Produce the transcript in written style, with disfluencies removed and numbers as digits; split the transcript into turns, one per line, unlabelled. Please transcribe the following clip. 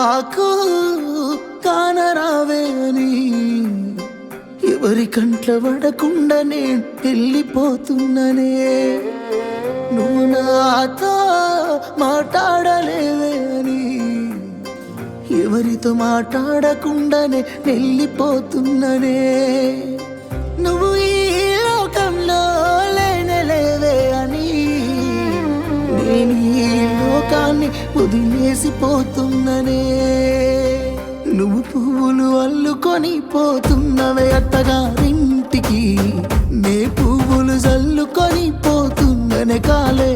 నాకు కానరావే అని ఎవరి కంట్ల పడకుండా నేను వెళ్ళిపోతున్ననే నువ్వు నాతో మాట్లాడలేవే అని ఎవరితో మాట్లాడకుండానే వెళ్ళిపోతున్ననే నువ్వు ఈ లోకంలో లేనలేవే అని నేను ఈ లోకాన్ని వదిలేసిపోతున్ననే నువ్వు పువ్వులు అల్లుకొని పోతున్నవే అత్తగారింటికి నే పువ్వులు జల్లుకొని పోతున్ననే కాలే